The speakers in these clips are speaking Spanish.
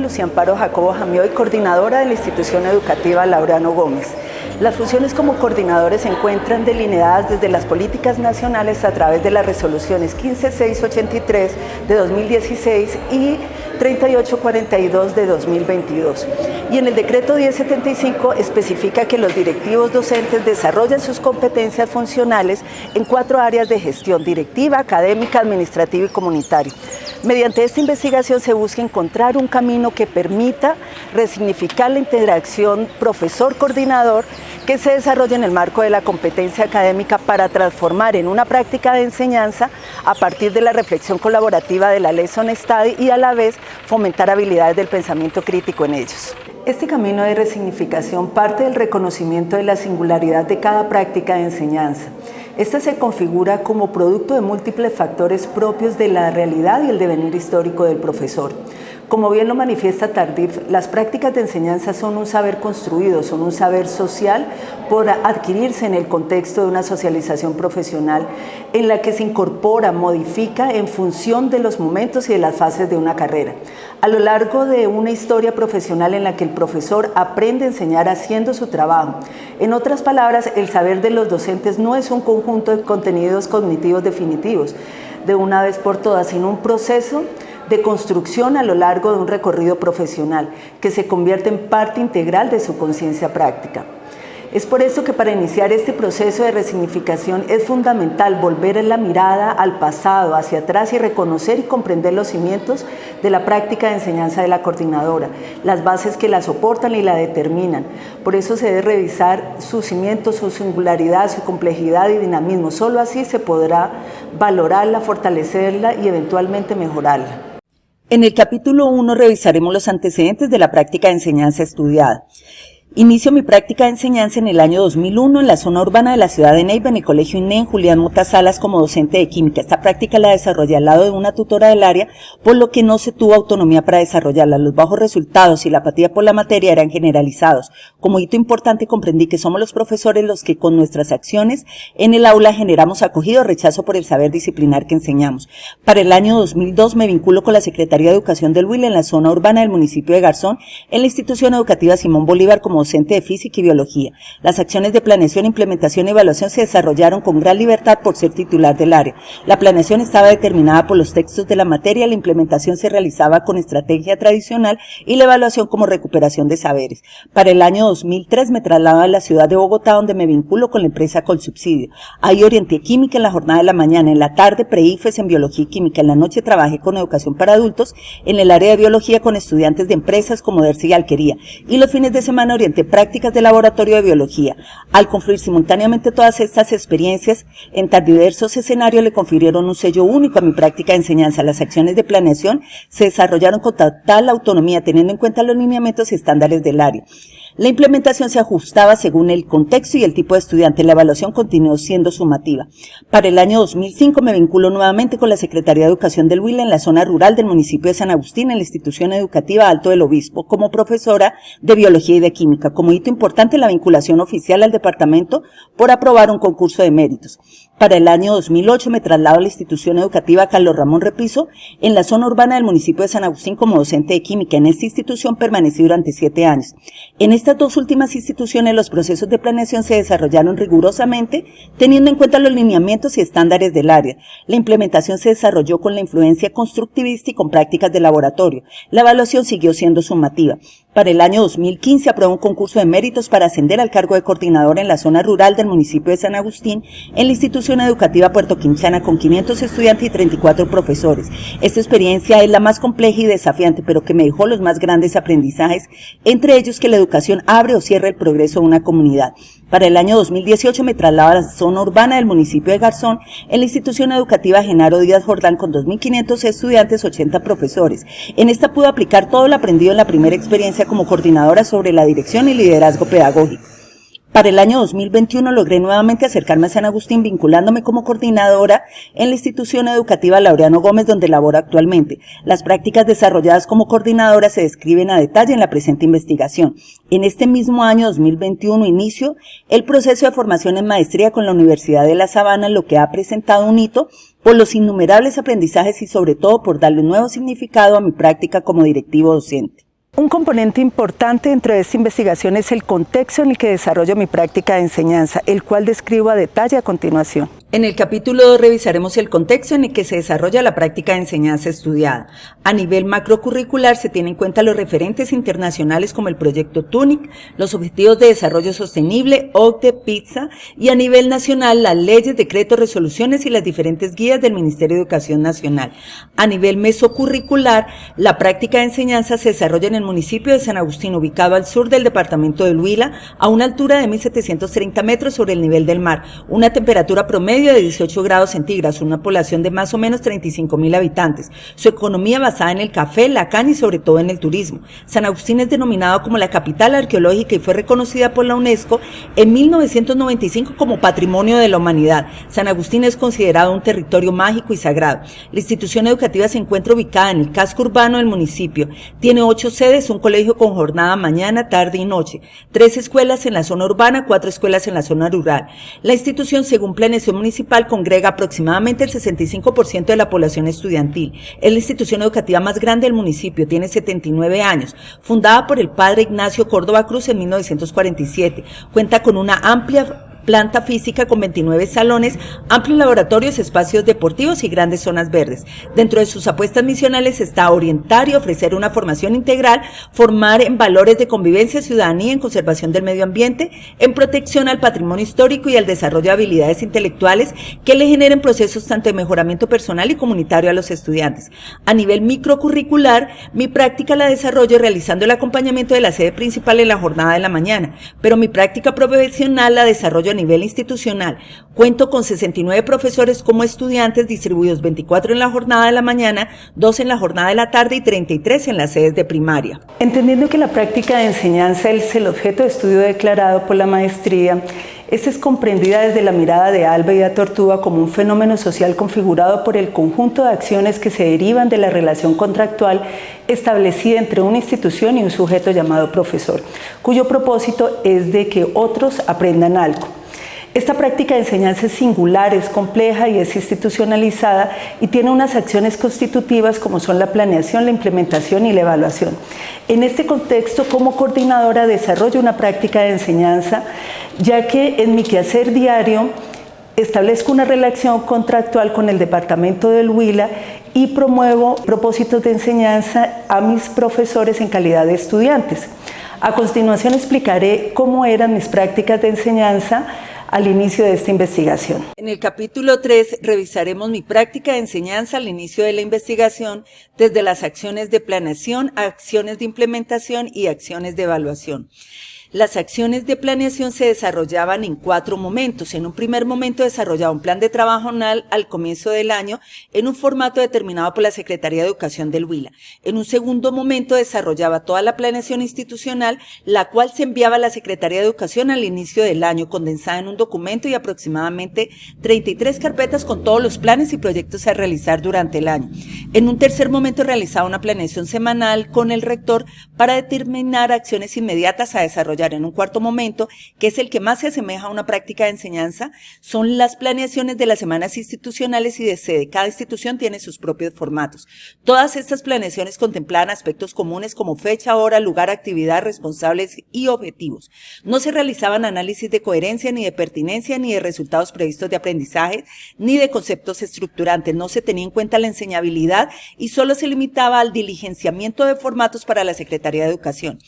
Lucy Amparo Jacobo Jamioy, coordinadora de la institución educativa Laureano Gómez. Las funciones como coordinadores se encuentran delineadas desde las políticas nacionales a través de las resoluciones 15683 de 2016 y 3842 de 2022. Y en el decreto 1075 especifica que los directivos docentes desarrollan sus competencias funcionales en 4 áreas de gestión: directiva, académica, administrativa y comunitaria. Mediante esta investigación se busca encontrar un camino que permita resignificar la interacción profesor-coordinador que se desarrolla en el marco de la competencia académica para transformar en una práctica de enseñanza a partir de la reflexión colaborativa de la lesson study y a la vez fomentar habilidades del pensamiento crítico en ellos. Este camino de resignificación parte del reconocimiento de la singularidad de cada práctica de enseñanza. Esta se configura como producto de múltiples factores propios de la realidad y el devenir histórico del profesor. Como bien lo manifiesta Tardif, las prácticas de enseñanza son un saber construido, son un saber social por adquirirse en el contexto de una socialización profesional en la que se incorpora, modifica en función de los momentos y de las fases de una carrera. A lo largo de una historia profesional en la que el profesor aprende a enseñar haciendo su trabajo. En otras palabras, el saber de los docentes no es un conjunto de contenidos cognitivos definitivos de una vez por todas, sino un proceso de construcción a lo largo de un recorrido profesional que se convierte en parte integral de su conciencia práctica. Es por eso que para iniciar este proceso de resignificación es fundamental volver la mirada al pasado, hacia atrás, y reconocer y comprender los cimientos de la práctica de enseñanza de la coordinadora, las bases que la soportan y la determinan. Por eso se debe revisar sus cimientos, su singularidad, su complejidad y dinamismo. Solo así se podrá valorarla, fortalecerla y eventualmente mejorarla. En el capítulo 1 revisaremos los antecedentes de la práctica de enseñanza estudiada. Inicio mi práctica de enseñanza en el año 2001 en la zona urbana de la ciudad de Neiva, en el colegio INEN Julián Mota Salas, como docente de química. Esta práctica la desarrollé al lado de una tutora del área, por lo que no se tuvo autonomía para desarrollarla. Los bajos resultados y la apatía por la materia eran generalizados. Como hito importante comprendí que somos los profesores los que con nuestras acciones en el aula generamos acogido o rechazo por el saber disciplinar que enseñamos. Para el año 2002 me vinculo con la Secretaría de Educación del Huila en la zona urbana del municipio de Garzón, en la institución educativa Simón Bolívar, como docente de física y biología. Las acciones de planeación, implementación y evaluación se desarrollaron con gran libertad por ser titular del área. La planeación estaba determinada por los textos de la materia, la implementación se realizaba con estrategia tradicional y la evaluación como recuperación de saberes. Para el año 2003 me traslado a la ciudad de Bogotá, donde me vinculo con la empresa Colsubsidio. Ahí orienté química en la jornada de la mañana, en la tarde pre-IFES en biología y química, en la noche trabajé con educación para adultos en el área de biología con estudiantes de empresas como Dersi y Alquería, y los fines de semana orienté prácticas de laboratorio de biología. Al confluir simultáneamente todas estas experiencias en tan diversos escenarios le confirieron un sello único a mi práctica de enseñanza. Las acciones de planeación se desarrollaron con total autonomía, teniendo en cuenta los lineamientos y estándares del área. La implementación se ajustaba según el contexto y el tipo de estudiante. La evaluación continuó siendo sumativa. Para el año 2005 me vinculo nuevamente con la Secretaría de Educación del Huila en la zona rural del municipio de San Agustín, en la institución educativa Alto del Obispo, como profesora de biología y de química. Como hito importante, la vinculación oficial al departamento por aprobar un concurso de méritos. Para el año 2008 me traslado a la institución educativa Carlos Ramón Repiso en la zona urbana del municipio de San Agustín como docente de química. En esta institución permanecí durante 7 años. En estas 2 últimas instituciones los procesos de planeación se desarrollaron rigurosamente teniendo en cuenta los lineamientos y estándares del área. La implementación se desarrolló con la influencia constructivista y con prácticas de laboratorio. La evaluación siguió siendo sumativa. Para el año 2015 aprobó un concurso de méritos para ascender al cargo de coordinador en la zona rural del municipio de San Agustín en la institución educativa Puerto Quinchana con 500 estudiantes y 34 profesores. Esta experiencia es la más compleja y desafiante, pero que me dejó los más grandes aprendizajes, entre ellos que la educación abre o cierra el progreso de una comunidad. Para el año 2018 me traslado a la zona urbana del municipio de Garzón en la institución educativa Genaro Díaz Jordán con 2.500 estudiantes, 80 profesores. En esta pude aplicar todo lo aprendido en la primera experiencia como coordinadora sobre la dirección y liderazgo pedagógico. Para el año 2021 logré nuevamente acercarme a San Agustín vinculándome como coordinadora en la institución educativa Laureano Gómez donde laboro actualmente. Las prácticas desarrolladas como coordinadora se describen a detalle en la presente investigación. En este mismo año 2021 inicio el proceso de formación en maestría con la Universidad de La Sabana, lo que ha presentado un hito por los innumerables aprendizajes y sobre todo por darle un nuevo significado a mi práctica como directivo docente. Un componente importante dentro de esta investigación es el contexto en el que desarrollo mi práctica de enseñanza, el cual describo a detalle a continuación. En el capítulo 2 revisaremos el contexto en el que se desarrolla la práctica de enseñanza estudiada. A nivel macrocurricular se tienen en cuenta los referentes internacionales como el proyecto TUNIC, los Objetivos de Desarrollo Sostenible, OCDE, PISA, y a nivel nacional las leyes, decretos, resoluciones y las diferentes guías del Ministerio de Educación Nacional. A nivel mesocurricular, la práctica de enseñanza se desarrolla en el municipio de San Agustín, ubicado al sur del departamento del Huila, a una altura de 1.730 metros sobre el nivel del mar, una temperatura promedio de 18 grados centígrados, una población de más o menos 35.000 habitantes, su economía basada en el café, la caña y sobre todo en el turismo. San Agustín es denominado como la capital arqueológica y fue reconocida por la UNESCO en 1995 como Patrimonio de la Humanidad. San Agustín es considerado un territorio mágico y sagrado. La institución educativa se encuentra ubicada en el casco urbano del municipio. Tiene 8 sedes, un colegio con jornada mañana, tarde y noche, 3 escuelas en la zona urbana, 4 escuelas en la zona rural. La institución, según planeación municipal, congrega aproximadamente el 65% de la población estudiantil. Es la institución educativa más grande del municipio, tiene 79 años, fundada por el padre Ignacio Córdoba Cruz en 1947. Cuenta con una amplia planta física con 29 salones, amplios laboratorios, espacios deportivos y grandes zonas verdes. Dentro de sus apuestas misionales está orientar y ofrecer una formación integral, formar en valores de convivencia, ciudadanía, en conservación del medio ambiente, en protección al patrimonio histórico y al desarrollo de habilidades intelectuales que le generen procesos tanto de mejoramiento personal y comunitario a los estudiantes. A nivel microcurricular, mi práctica la desarrollo realizando el acompañamiento de la sede principal en la jornada de la mañana, pero mi práctica profesional la desarrollo a nivel institucional. Cuento con 69 profesores como estudiantes, distribuidos 24 en la jornada de la mañana, 2 en la jornada de la tarde y 33 en las sedes de primaria. Entendiendo que la práctica de enseñanza es el objeto de estudio declarado por la maestría, esta es comprendida desde la mirada de Alba y de Tortuga como un fenómeno social configurado por el conjunto de acciones que se derivan de la relación contractual establecida entre una institución y un sujeto llamado profesor, cuyo propósito es de que otros aprendan algo. Esta práctica de enseñanza es singular, es compleja y es institucionalizada y tiene unas acciones constitutivas como son la planeación, la implementación y la evaluación. En este contexto, como coordinadora, desarrollo una práctica de enseñanza, ya que en mi quehacer diario establezco una relación contractual con el departamento del Huila y promuevo propósitos de enseñanza a mis profesores en calidad de estudiantes. A continuación explicaré cómo eran mis prácticas de enseñanza al inicio de esta investigación. En el capítulo 3 revisaremos mi práctica de enseñanza al inicio de la investigación, desde las acciones de planeación, acciones de implementación y acciones de evaluación. Las acciones de planeación se desarrollaban en 4 momentos. En un primer momento desarrollaba un plan de trabajo anual al comienzo del año en un formato determinado por la Secretaría de Educación del Huila. En un segundo momento desarrollaba toda la planeación institucional, la cual se enviaba a la Secretaría de Educación al inicio del año, condensada en un documento y aproximadamente 33 carpetas con todos los planes y proyectos a realizar durante el año. En un tercer momento realizaba una planeación semanal con el rector para determinar acciones inmediatas a desarrollar. En un cuarto momento, que es el que más se asemeja a una práctica de enseñanza, son las planeaciones de las semanas institucionales y de sede. Cada institución tiene sus propios formatos. Todas estas planeaciones contemplaban aspectos comunes como fecha, hora, lugar, actividad, responsables y objetivos. No se realizaban análisis de coherencia, ni de pertinencia, ni de resultados previstos de aprendizaje, ni de conceptos estructurantes. No se tenía en cuenta la enseñabilidad y solo se limitaba al diligenciamiento de formatos para la Secretaría de Educación.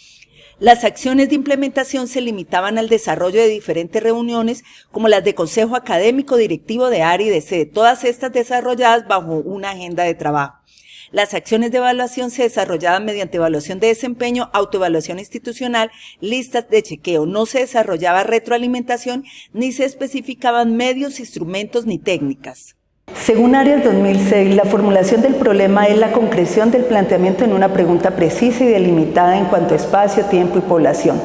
Las acciones de implementación se limitaban al desarrollo de diferentes reuniones, como las de consejo académico, directivo de área y de sede, todas estas desarrolladas bajo una agenda de trabajo. Las acciones de evaluación se desarrollaban mediante evaluación de desempeño, autoevaluación institucional, listas de chequeo. No se desarrollaba retroalimentación, ni se especificaban medios, instrumentos ni técnicas. Según Arias 2006, la formulación del problema es la concreción del planteamiento en una pregunta precisa y delimitada en cuanto a espacio, tiempo y población.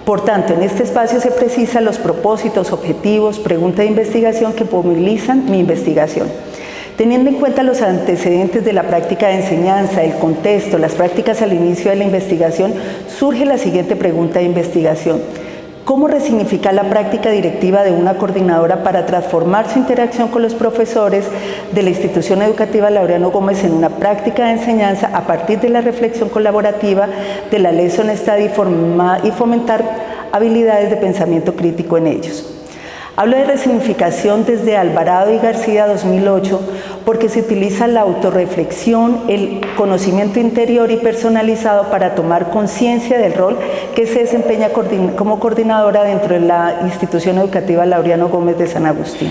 Por tanto, en este espacio se precisan los propósitos, objetivos, pregunta de investigación que movilizan mi investigación. Teniendo en cuenta los antecedentes de la práctica de enseñanza, el contexto, las prácticas al inicio de la investigación, surge la siguiente pregunta de investigación. cómo resignificar la práctica directiva de una coordinadora para transformar su interacción con los profesores de la institución educativa Laureano Gómez en una práctica de enseñanza a partir de la reflexión colaborativa de la lesson study y fomentar habilidades de pensamiento crítico en ellos. Hablo de resignificación desde Alvarado y García 2008 porque se utiliza la autorreflexión, el conocimiento interior y personalizado para tomar conciencia del rol que se desempeña como coordinadora dentro de la institución educativa Laureano Gómez de San Agustín.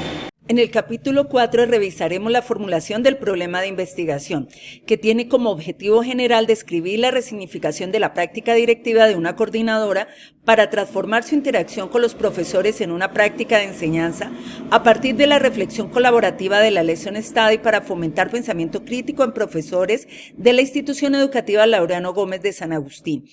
En el capítulo 4 revisaremos la formulación del problema de investigación, que tiene como objetivo general describir la resignificación de la práctica directiva de una coordinadora para transformar su interacción con los profesores en una práctica de enseñanza a partir de la reflexión colaborativa de la lesson study para fomentar pensamiento crítico en profesores de la institución educativa Laureano Gómez de San Agustín.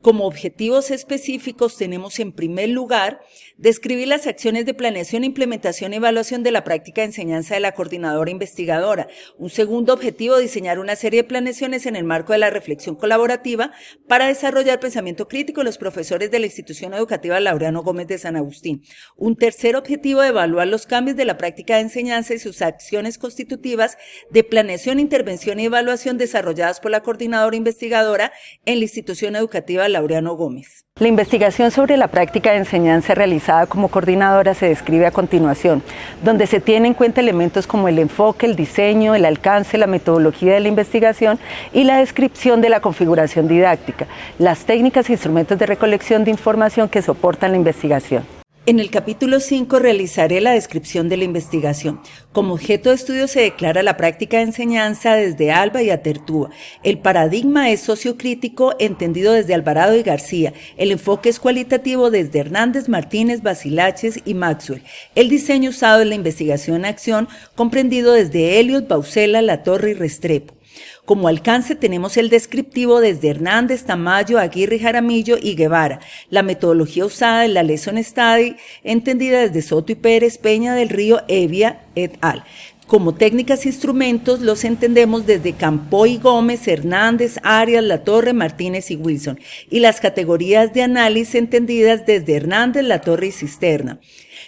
Como objetivos específicos tenemos en primer lugar describir las acciones de planeación, implementación y evaluación de la práctica de enseñanza de la coordinadora investigadora. Un segundo objetivo, diseñar una serie de planeaciones en el marco de la reflexión colaborativa para desarrollar pensamiento crítico en los profesores de la institución educativa Laureano Gómez de San Agustín. Un tercer objetivo, evaluar los cambios de la práctica de enseñanza y sus acciones constitutivas de planeación, intervención y evaluación desarrolladas por la coordinadora investigadora en la institución educativa Laureano Gómez. La investigación sobre la práctica de enseñanza realizada como coordinadora se describe a continuación, donde se tienen en cuenta elementos como el enfoque, el diseño, el alcance, la metodología de la investigación y la descripción de la configuración didáctica, las técnicas e instrumentos de recolección de información que soportan la investigación. En el capítulo 5 realizaré la descripción de la investigación. Como objeto de estudio se declara la práctica de enseñanza desde Alba y Atertúa. El paradigma es sociocrítico entendido desde Alvarado y García. El enfoque es cualitativo desde Hernández, Martínez, Basilaches y Maxwell. El diseño usado es la investigación en acción comprendido desde Elliot, Bausela, Latorre y Restrepo. Como alcance tenemos el descriptivo desde Hernández, Tamayo, Aguirre, Jaramillo y Guevara. La metodología usada es la lesson study, entendida desde Soto y Pérez, Peña del Río, Evia et al. Como técnicas e instrumentos los entendemos desde Campoy, Gómez, Hernández, Arias, Latorre, Martínez y Wilson. Y las categorías de análisis entendidas desde Hernández, Latorre y Cisterna.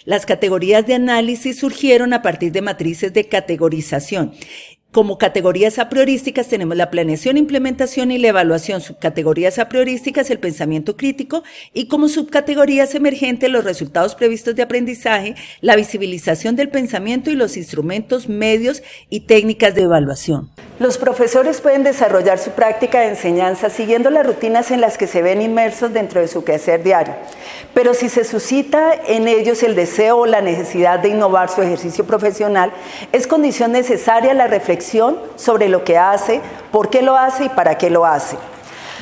Las categorías de análisis surgieron a partir de matrices de categorización. Como categorías a priorísticas tenemos la planeación, implementación y la evaluación, subcategorías a priorísticas el pensamiento crítico y como subcategorías emergentes los resultados previstos de aprendizaje, la visibilización del pensamiento y los instrumentos, medios y técnicas de evaluación. Los profesores pueden desarrollar su práctica de enseñanza siguiendo las rutinas en las que se ven inmersos dentro de su quehacer diario. Pero si se suscita en ellos el deseo o la necesidad de innovar su ejercicio profesional, es condición necesaria la reflexión sobre lo que hace, por qué lo hace y para qué lo hace.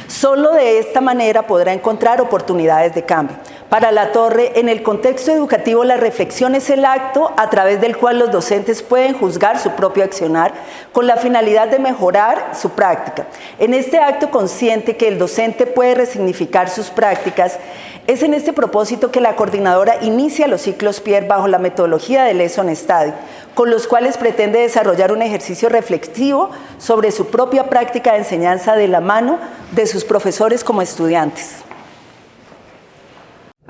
Solo de esta manera podrá encontrar oportunidades de cambio. Para Latorre, en el contexto educativo, la reflexión es el acto a través del cual los docentes pueden juzgar su propio accionar con la finalidad de mejorar su práctica. En este acto consciente que el docente puede resignificar sus prácticas, es en este propósito que la coordinadora inicia los ciclos Pierre bajo la metodología de lesson study, con los cuales pretende desarrollar un ejercicio reflexivo sobre su propia práctica de enseñanza de la mano de sus profesores como estudiantes.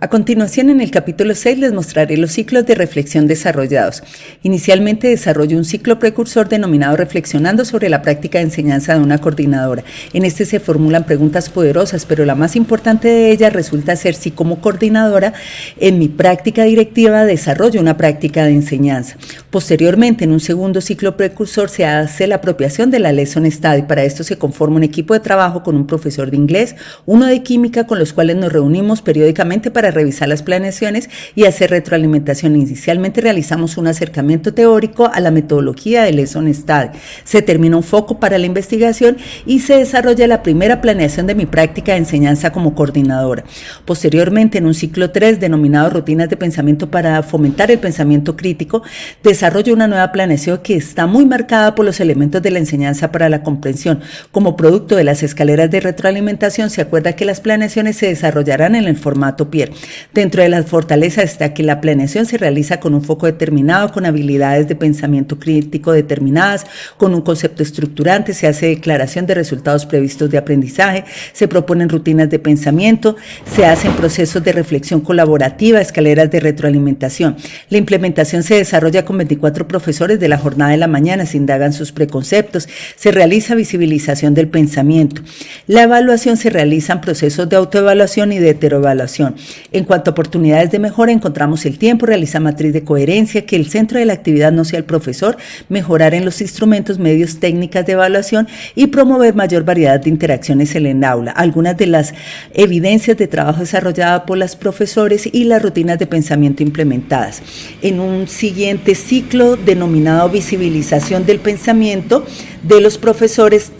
A continuación, en el capítulo 6 les mostraré los ciclos de reflexión desarrollados. Inicialmente desarrollo un ciclo precursor denominado Reflexionando sobre la práctica de enseñanza de una coordinadora. En este se formulan preguntas poderosas, pero la más importante de ellas resulta ser si como coordinadora en mi práctica directiva desarrollo una práctica de enseñanza. Posteriormente, en un segundo ciclo precursor se hace la apropiación de la lesson study. Para esto se conforma un equipo de trabajo con un profesor de inglés, uno de química, con los cuales nos reunimos periódicamente para revisar las planeaciones y hacer retroalimentación. Inicialmente realizamos un acercamiento teórico a la metodología de lesson study. Se termina un foco para la investigación y se desarrolla la primera planeación de mi práctica de enseñanza como coordinadora. Posteriormente, en un ciclo 3 denominado Rutinas de Pensamiento para fomentar el pensamiento crítico, desarrollo una nueva planeación que está muy marcada por los elementos de la enseñanza para la comprensión. Como producto de las escaleras de retroalimentación, se acuerda que las planeaciones se desarrollarán en el formato Pierre. Dentro de las fortalezas está que la planeación se realiza con un foco determinado, con habilidades de pensamiento crítico determinadas, con un concepto estructurante, se hace declaración de resultados previstos de aprendizaje, se proponen rutinas de pensamiento, se hacen procesos de reflexión colaborativa, escaleras de retroalimentación. La implementación se desarrolla con 24 profesores de la jornada de la mañana, se indagan sus preconceptos, se realiza visibilización del pensamiento. La evaluación se realizan procesos de autoevaluación y de heteroevaluación. En cuanto a oportunidades de mejora, encontramos el tiempo, realizar matriz de coherencia, que el centro de la actividad no sea el profesor, mejorar en los instrumentos, medios, técnicas de evaluación y promover mayor variedad de interacciones en el aula. Algunas de las evidencias de trabajo desarrollada por los profesores y las rutinas de pensamiento implementadas. En un siguiente ciclo denominado visibilización del pensamiento de los profesores,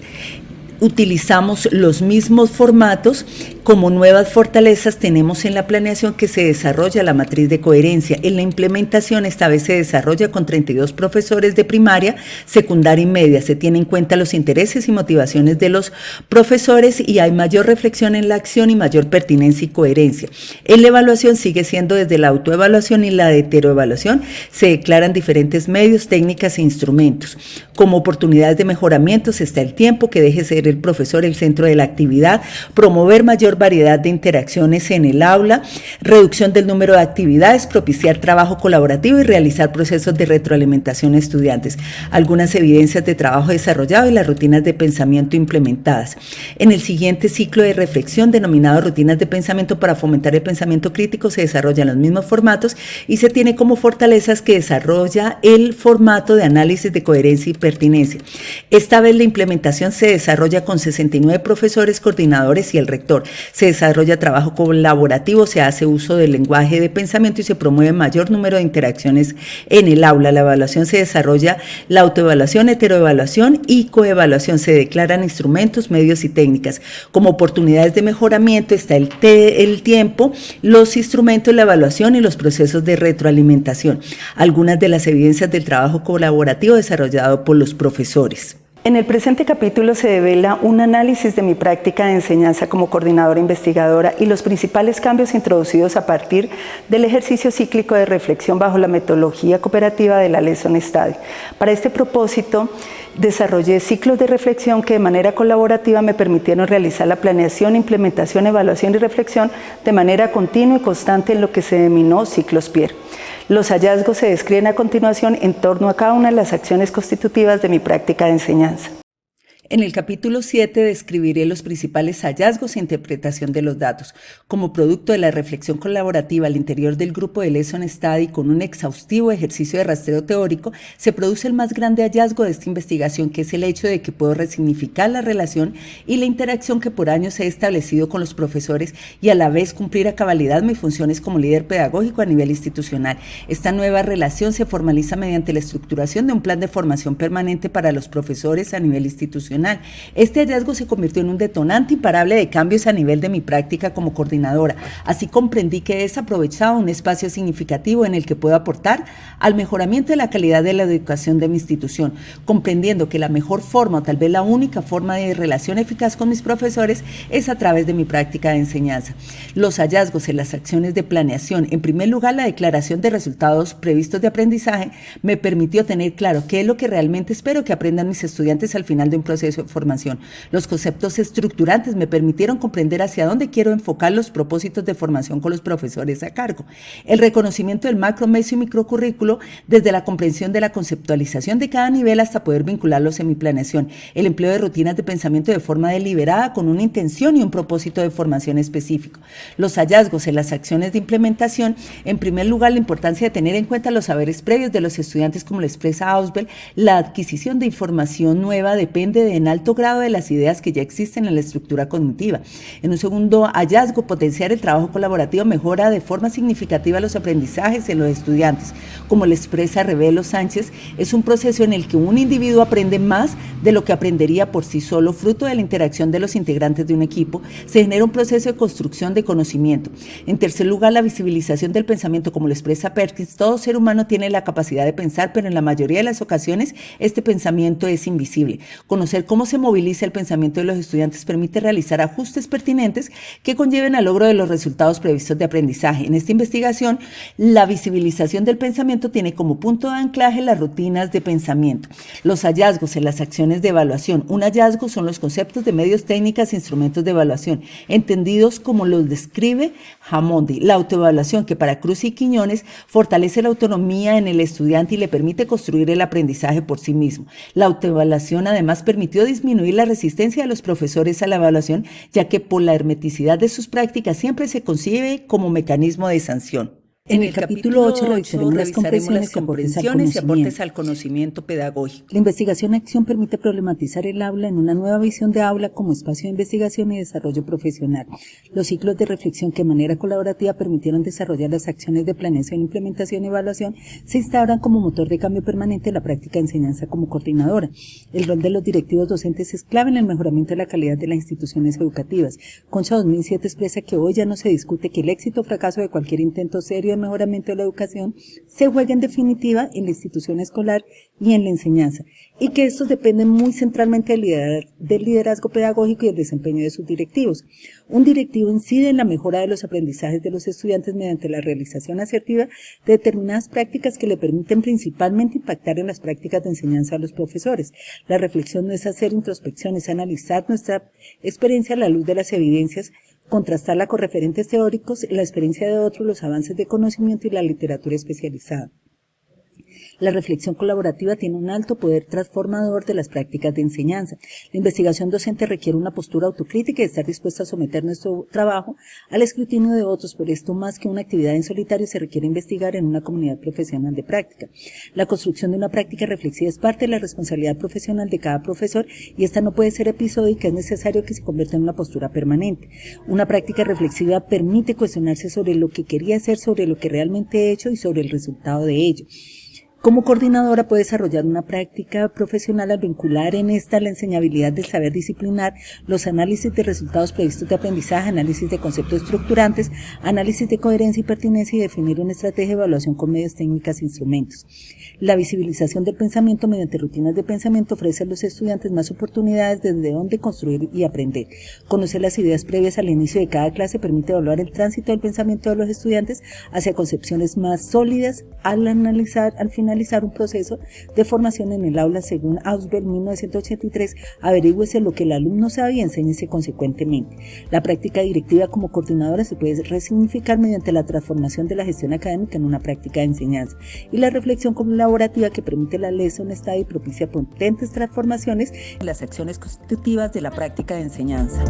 utilizamos los mismos formatos. Como nuevas fortalezas tenemos en la planeación que se desarrolla la matriz de coherencia. En la implementación esta vez se desarrolla con 32 profesores de primaria, secundaria y media. Se tienen en cuenta los intereses y motivaciones de los profesores y hay mayor reflexión en la acción y mayor pertinencia y coherencia. En la evaluación sigue siendo desde la autoevaluación y la heteroevaluación. Se declaran diferentes medios, técnicas e instrumentos. Como oportunidades de mejoramiento está el tiempo, que deje ser el profesor el centro de la actividad, promover mayor variedad de interacciones en el aula, reducción del número de actividades, propiciar trabajo colaborativo y realizar procesos de retroalimentación a estudiantes. Algunas evidencias de trabajo desarrollado y las rutinas de pensamiento implementadas. En el siguiente ciclo de reflexión, denominado rutinas de pensamiento para fomentar el pensamiento crítico, se desarrollan los mismos formatos y se tiene como fortalezas que desarrolla el formato de análisis de coherencia y pertinencia. Esta vez la implementación se desarrolla con 69 profesores, coordinadores y el rector. Se desarrolla trabajo colaborativo, se hace uso del lenguaje de pensamiento y se promueve mayor número de interacciones en el aula. La evaluación se desarrolla la autoevaluación, heteroevaluación y coevaluación. Se declaran instrumentos, medios y técnicas. Como oportunidades de mejoramiento está el tiempo, los instrumentos, la evaluación y los procesos de retroalimentación. Algunas de las evidencias del trabajo colaborativo desarrollado por los profesores. En el presente capítulo se devela un análisis de mi práctica de enseñanza como coordinadora investigadora y los principales cambios introducidos a partir del ejercicio cíclico de reflexión bajo la metodología cooperativa de la Lesson Study. Para este propósito, desarrollé ciclos de reflexión que de manera colaborativa me permitieron realizar la planeación, implementación, evaluación y reflexión de manera continua y constante en lo que se denominó ciclos Pierre. Los hallazgos se describen a continuación en torno a cada una de las acciones constitutivas de mi práctica de enseñanza. En el capítulo 7 describiré los principales hallazgos e interpretación de los datos. Como producto de la reflexión colaborativa al interior del grupo de Lesson Study con un exhaustivo ejercicio de rastreo teórico, se produce el más grande hallazgo de esta investigación, que es el hecho de que puedo resignificar la relación y la interacción que por años he establecido con los profesores y a la vez cumplir a cabalidad mis funciones como líder pedagógico a nivel institucional. Esta nueva relación se formaliza mediante la estructuración de un plan de formación permanente para los profesores a nivel institucional. Este hallazgo se convirtió en un detonante imparable de cambios a nivel de mi práctica como coordinadora. Así comprendí que he desaprovechado un espacio significativo en el que puedo aportar al mejoramiento de la calidad de la educación de mi institución, comprendiendo que la mejor forma, o tal vez la única forma de relación eficaz con mis profesores, es a través de mi práctica de enseñanza. Los hallazgos en las acciones de planeación, en primer lugar, la declaración de resultados previstos de aprendizaje, me permitió tener claro qué es lo que realmente espero que aprendan mis estudiantes al final de un proceso de formación. Los conceptos estructurantes me permitieron comprender hacia dónde quiero enfocar los propósitos de formación con los profesores a cargo. El reconocimiento del macro, meso y microcurrículo desde la comprensión de la conceptualización de cada nivel hasta poder vincularlos en mi planeación. El empleo de rutinas de pensamiento de forma deliberada con una intención y un propósito de formación específico. Los hallazgos en las acciones de implementación, en primer lugar, la importancia de tener en cuenta los saberes previos de los estudiantes, como lo expresa Ausubel. La adquisición de información nueva depende en alto grado de las ideas que ya existen en la estructura cognitiva. En un segundo hallazgo, potenciar el trabajo colaborativo mejora de forma significativa los aprendizajes en los estudiantes. Como lo expresa Revelo Sánchez, es un proceso en el que un individuo aprende más de lo que aprendería por sí solo, fruto de la interacción de los integrantes de un equipo. Se genera un proceso de construcción de conocimiento. En tercer lugar, la visibilización del pensamiento, como lo expresa Perkins. Todo ser humano tiene la capacidad de pensar, pero en la mayoría de las ocasiones este pensamiento es invisible. Conocer cómo se moviliza el pensamiento de los estudiantes permite realizar ajustes pertinentes que conlleven al logro de los resultados previstos de aprendizaje. En esta investigación, la visibilización del pensamiento tiene como punto de anclaje las rutinas de pensamiento, los hallazgos en las acciones de evaluación. Un hallazgo son los conceptos de medios, técnicas e instrumentos de evaluación, entendidos como los describe Hamondi. La autoevaluación, que para Cruz y Quiñones fortalece la autonomía en el estudiante y le permite construir el aprendizaje por sí mismo. La autoevaluación además permitió disminuir la resistencia de los profesores a la evaluación, ya que por la hermeticidad de sus prácticas siempre se concibe como mecanismo de sanción. En el capítulo 8 revisaremos las comprensiones y aportes al conocimiento pedagógico. La investigación-acción permite problematizar el aula en una nueva visión de aula como espacio de investigación y desarrollo profesional. Los ciclos de reflexión que de manera colaborativa permitieron desarrollar las acciones de planeación, implementación y evaluación se instauran como motor de cambio permanente en la práctica de enseñanza como coordinadora. El rol de los directivos docentes es clave en el mejoramiento de la calidad de las instituciones educativas. Concha 2007 expresa que hoy ya no se discute que el éxito o fracaso de cualquier intento serio de mejoramiento de la educación se juega en definitiva en la institución escolar y en la enseñanza, y que estos dependen muy centralmente del liderazgo pedagógico y el desempeño de sus directivos. Un directivo incide en la mejora de los aprendizajes de los estudiantes mediante la realización asertiva de determinadas prácticas que le permiten principalmente impactar en las prácticas de enseñanza a los profesores. La reflexión no es hacer introspección, es analizar nuestra experiencia a la luz de las evidencias, contrastarla con referentes teóricos, la experiencia de otros, los avances de conocimiento y la literatura especializada. La reflexión colaborativa tiene un alto poder transformador de las prácticas de enseñanza. La investigación docente requiere una postura autocrítica y estar dispuesta a someter nuestro trabajo al escrutinio de otros. Por esto, más que una actividad en solitario, se requiere investigar en una comunidad profesional de práctica. La construcción de una práctica reflexiva es parte de la responsabilidad profesional de cada profesor y esta no puede ser episódica, es necesario que se convierta en una postura permanente. Una práctica reflexiva permite cuestionarse sobre lo que quería hacer, sobre lo que realmente he hecho y sobre el resultado de ello. Como coordinadora puede desarrollar una práctica profesional al vincular en esta la enseñabilidad del saber disciplinar, los análisis de resultados previstos de aprendizaje, análisis de conceptos estructurantes, análisis de coherencia y pertinencia y definir una estrategia de evaluación con medios, técnicas e instrumentos. La visibilización del pensamiento mediante rutinas de pensamiento ofrece a los estudiantes más oportunidades desde donde construir y aprender. Conocer las ideas previas al inicio de cada clase permite evaluar el tránsito del pensamiento de los estudiantes hacia concepciones más sólidas al finalizar un proceso de formación en el aula. Según Ausberg, 1983, averígüese lo que el alumno sabe y enséñese consecuentemente. La práctica directiva como coordinadora se puede resignificar mediante la transformación de la gestión académica en una práctica de enseñanza y la reflexión colaborativa que permite la lesión estado y propicia potentes transformaciones en las acciones constitutivas de la práctica de enseñanza.